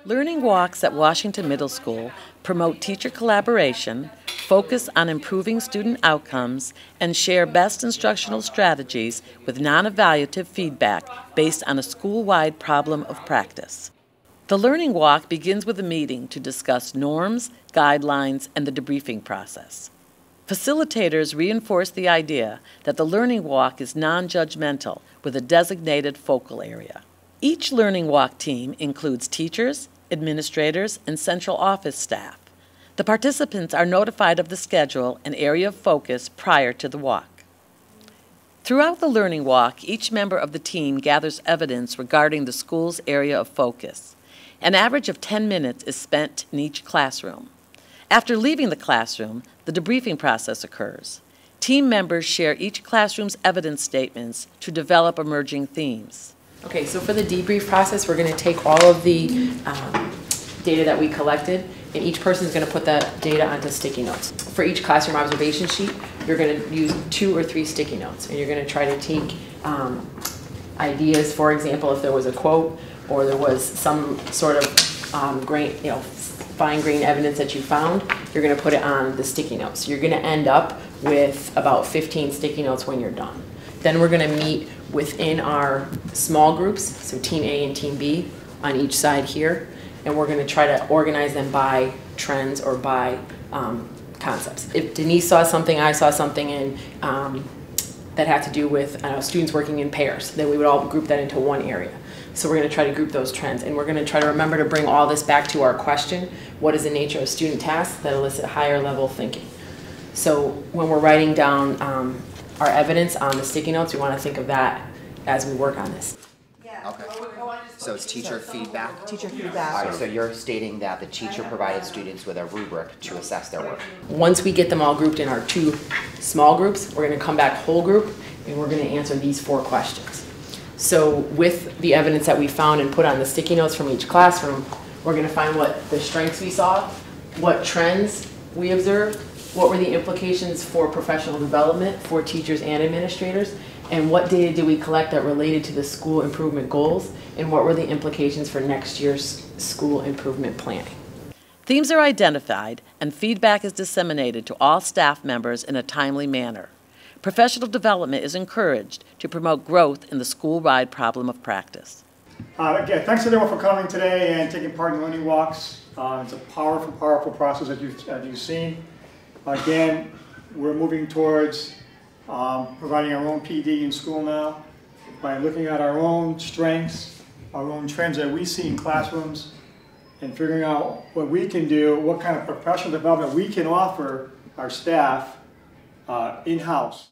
Learning walks at Washington Middle School promote teacher collaboration, focus on improving student outcomes, and share best instructional strategies with non-evaluative feedback based on a school-wide problem of practice. The Learning Walk begins with a meeting to discuss norms, guidelines, and the debriefing process. Facilitators reinforce the idea that the Learning Walk is non-judgmental with a designated focal area. Each Learning Walk team includes teachers, administrators, and central office staff. The participants are notified of the schedule and area of focus prior to the walk. Throughout the Learning Walk, each member of the team gathers evidence regarding the school's area of focus. An average of 10 minutes is spent in each classroom. After leaving the classroom, the debriefing process occurs. Team members share each classroom's evidence statements to develop emerging themes. Okay, so for the debrief process, we're going to take all of the data that we collected, and each person is going to put that data onto sticky notes. For each classroom observation sheet, you're going to use 2 or 3 sticky notes, and you're going to try to take ideas. For example, if there was a quote or there was some sort of fine grain evidence that you found, you're going to put it on the sticky notes. You're going to end up with about 15 sticky notes when you're done. Then we're going to meet within our small groups, so Team A and Team B on each side here, and we're going to try to organize them by trends or by concepts. If Denise saw something, I saw something in that had to do with students working in pairs, then we would all group that into one area. So we're going to try to group those trends, and we're going to try to remember to bring all this back to our question: what is the nature of student tasks that elicit higher level thinking? So when we're writing down our evidence on the sticky notes, we want to think of that as we work on this. Okay. So it's teacher feedback? Teacher feedback. All right, so you're stating that the teacher provided students with a rubric to assess their work. Once we get them all grouped in our 2 small groups, we're going to come back whole group, and we're going to answer these 4 questions. So with the evidence that we found and put on the sticky notes from each classroom, we're going to find what the strengths we saw, what trends we observed, what were the implications for professional development for teachers and administrators, and what data did we collect that related to the school improvement goals, and what were the implications for next year's school improvement planning. Themes are identified, and feedback is disseminated to all staff members in a timely manner. Professional development is encouraged to promote growth in the school-wide problem of practice. Again, thanks everyone for coming today and taking part in Learning Walks. It's a powerful, powerful process as you've seen. Again, we're moving towards providing our own PD in school now by looking at our own strengths, our own trends that we see in classrooms, and figuring out what we can do, what kind of professional development we can offer our staff in-house.